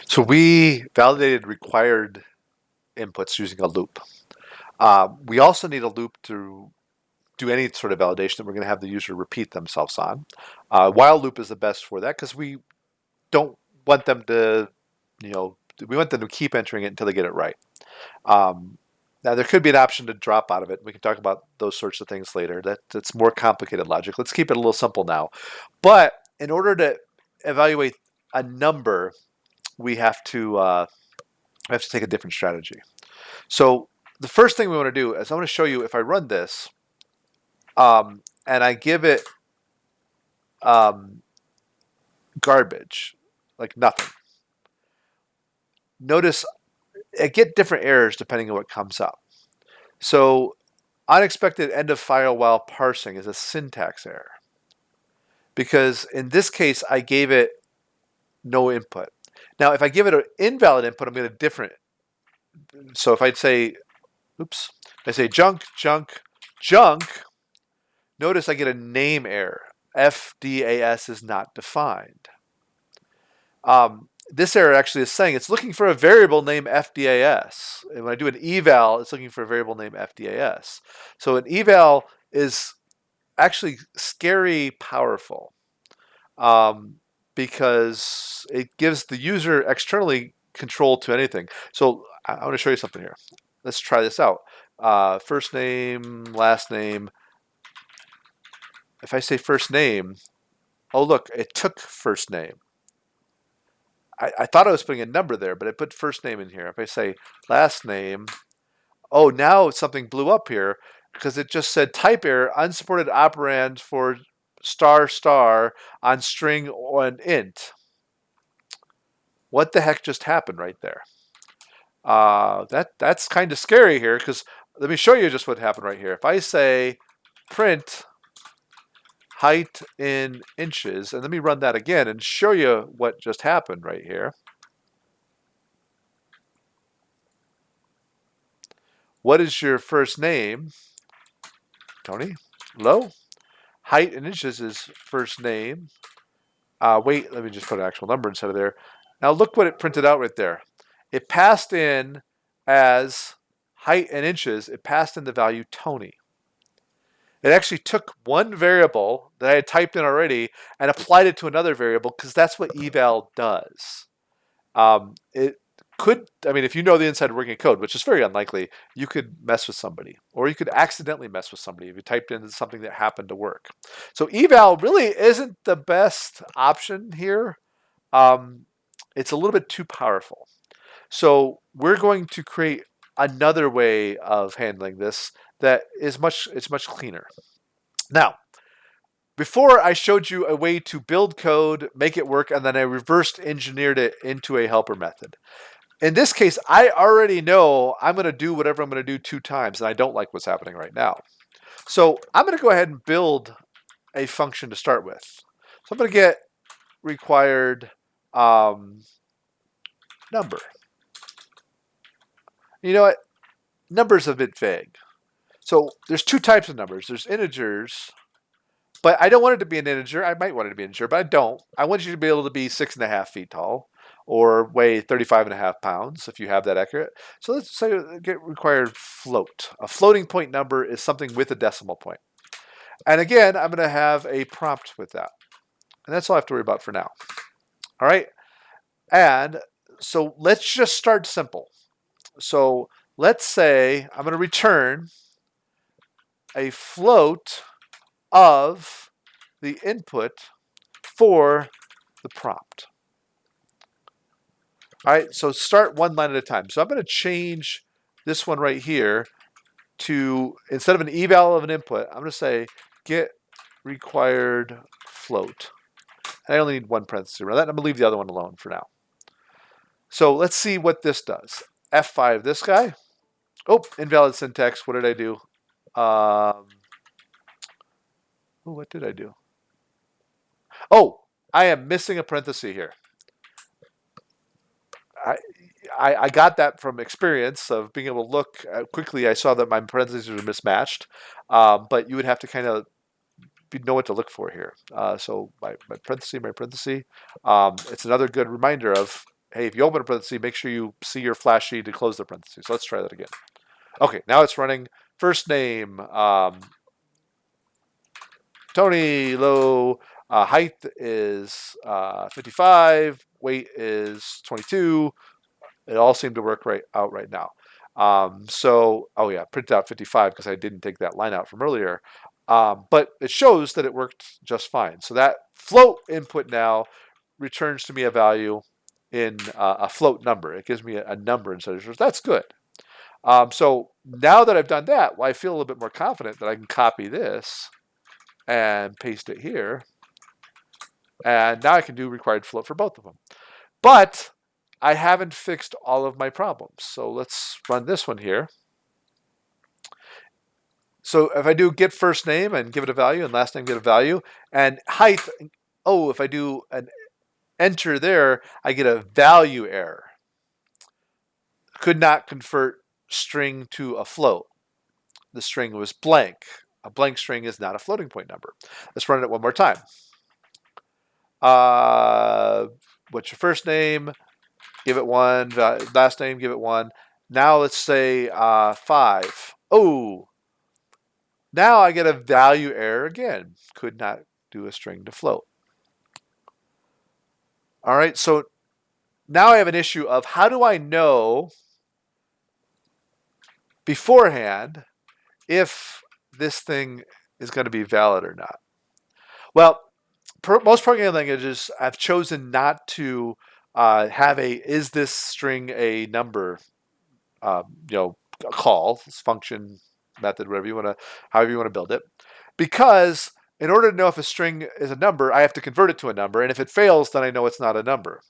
So we validated required inputs using a loop. We also need a loop to do any sort of validation that we're going to have the user repeat themselves on. While loop is the best for that because we don't want them to, we want them to keep entering it until they get it right. Um, Now there could be an option to drop out of it. We can talk about those sorts of things later. That's more complicated logic. Let's keep it a little simple now. But in order to evaluate a number, we have to take a different strategy. So the first thing we want to do is I want to show you if I run this and I give it um, garbage, like nothing. Notice I get different errors depending on what comes up. So unexpected end of file while parsing is a syntax error because in this case I gave it no input. Now if I give it an invalid input, I'm going to different. So if I'd say, oops, I say junk, junk, junk, notice I get a name error. FDAS is not defined. This error actually is saying it's looking for a variable named FDAS. And when I do an eval, it's looking for a variable named FDAS. So an eval is actually scary powerful because it gives the user externally control to anything. So I want to show you something here. Let's try this out. First name, last name. If I say first name, oh look, it took first name. I thought I was putting a number there, but I put first name in here. If I say last name, oh, now something blew up here because it just said type error, unsupported operand for star star on string or an int. What the heck just happened right there? That's kind of scary here because let me show you just what happened right here. If I say print height in inches, and let me run that again and show you what just happened right here. What is your first name? Tony? Low? Height in inches is first name. Wait, let me just put an actual number instead of there. Now look what it printed out right there. It passed in as height in inches, it passed in the value Tony. It actually took one variable that I had typed in already and applied it to another variable because that's what eval does. It could, I mean, if you know the inside working code, which is very unlikely, you could mess with somebody or you could accidentally mess with somebody if you typed in something that happened to work. So eval really isn't the best option here. Um, it's a little bit too powerful. So we're going to create another way of handling this that is it's much cleaner. Now, before I showed you a way to build code, make it work, and then I reversed engineered it into a helper method. In this case, I already know I'm going to do whatever I'm going to do 2 times, and I don't like what's happening right now. So I'm going to go ahead and build a function to start with. So I'm going to get required number. You know what? Number's a bit vague. So there's 2 types of numbers. There's integers, but I don't want it to be an integer. I might want it to be an integer, but I don't. I want you to be able to be 6.5 feet tall or weigh 35.5 pounds if you have that accurate. So let's say get required float. A floating point number is something with a decimal point. And again, I'm going to have a prompt with that. And that's all I have to worry about for now. All right. And so let's just start simple. So let's say I'm going to return a float of the input for the prompt. All right, so start one line at a time. So I'm going to change this one right here to, instead of an eval of an input, I'm going to say get required float. And I only need one parenthesis around that. I'm going to leave the other one alone for now. So let's see what this does. F5, this guy. Oh, invalid syntax. What did I do? What did I do? Oh, I am missing a parenthesis here. I got that from experience of being able to look quickly. I saw that my parentheses were mismatched, but you would have to kind of know what to look for here. So my parenthesis. It's another good reminder of, hey, if you open a parenthesis, make sure you see your flash sheet to close the parentheses. So let's try that again. Okay, now it's running. First name, Tony Low. Height is 55. Weight is 22. It all seemed to work out right now. Oh yeah, printed out 55 because I didn't take that line out from earlier. But it shows that it worked just fine. So that float input now returns to me a value in a float number. It gives me a number instead of zeros. That's good. So now that I've done that, well, I feel a little bit more confident that I can copy this and paste it here. And now I can do required float for both of them. But I haven't fixed all of my problems. So let's run this one here. So if I do get first name and give it a value and last name get a value, and height, oh, if I do an enter there, I get a value error. Could not convert string to a float. The string was blank. A blank string is not a floating point number. Let's run it one more time. What's your first name? Give it 1. Last name, give it 1. Now let's say 5. Oh, now I get a value error again. Could not do a string to float. All right, so now I have an issue of how do I know beforehand if this thing is going to be valid or not? Well, most programming languages have chosen not to have a is this string a number, call, function, method, whatever you want to, however you want to build it, because in order to know if a string is a number, I have to convert it to a number, and if it fails, then I know it's not a number.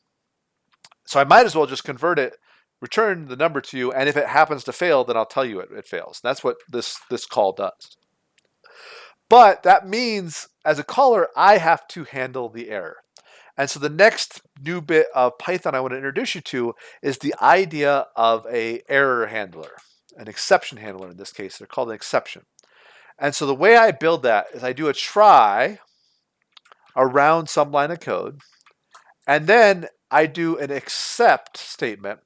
So I might as well just convert it, return the number to you, and if it happens to fail, then I'll tell you it fails. And that's what this call does. But that means, as a caller, I have to handle the error. And so the next new bit of Python I want to introduce you to is the idea of an error handler, an exception handler in this case. They're called an exception. And so the way I build that is I do a try around some line of code, and then I do an except statement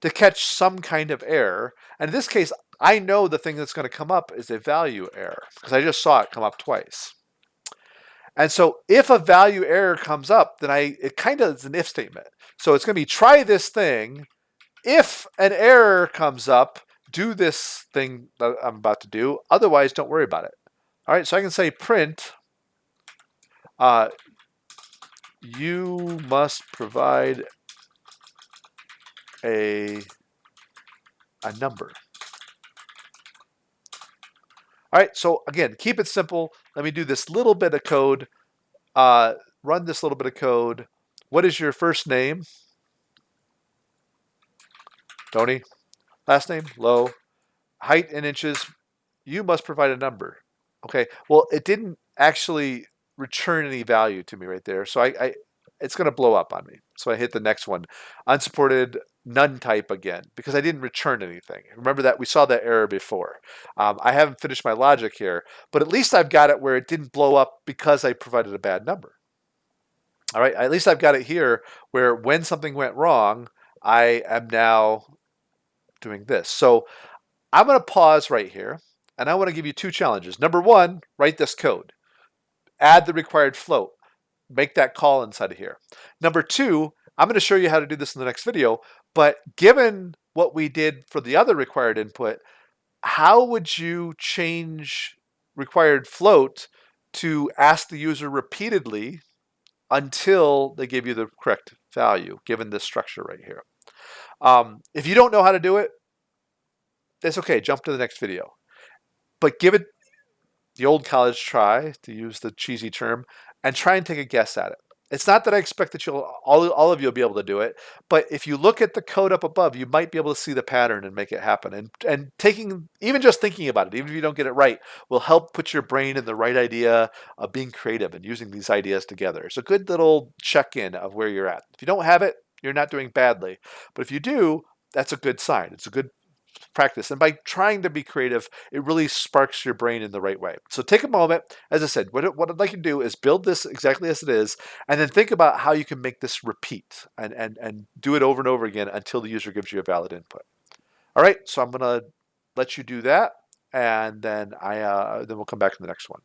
to catch some kind of error. And in this case, I know the thing that's going to come up is a value error because I just saw it come up twice. And so if a value error comes up, then it kind of is an if statement. So it's going to be try this thing. If an error comes up, do this thing that I'm about to do. Otherwise, don't worry about it. All right, so I can say print, you must provide a number. All right, so again, keep it simple. Let me do this little bit of code. Run this little bit of code. What is your first name? Tony. Last name? Low. Height in inches. You must provide a number. Okay, well, it didn't actually return any value to me right there. So it's going to blow up on me. So I hit the next one. Unsupported none type again because I didn't return anything. Remember that we saw that error before. I haven't finished my logic here, but at least I've got it where it didn't blow up because I provided a bad number. All right, at least I've got it here where when something went wrong, I am now doing this. So I'm going to pause right here, and I want to give you 2 challenges. Number 1, write this code. Add the required float. Make that call inside of here. Number 2, I'm going to show you how to do this in the next video, but given what we did for the other required input, how would you change required float to ask the user repeatedly until they give you the correct value, given this structure right here? If you don't know how to do it, that's okay. Jump to the next video. But give it the old college try, to use the cheesy term, and try and take a guess at it. It's not that I expect that all of you will be able to do it, but if you look at the code up above, you might be able to see the pattern and make it happen. And even just thinking about it, even if you don't get it right, will help put your brain in the right idea of being creative and using these ideas together. It's a good little check-in of where you're at. If you don't have it, you're not doing badly. But if you do, that's a good sign. It's a good practice. And by trying to be creative, it really sparks your brain in the right way. So take a moment. As I said, what I'd like you to do is build this exactly as it is, and then think about how you can make this repeat and do it over and over again until the user gives you a valid input. All right, so I'm going to let you do that, and then then we'll come back to the next one.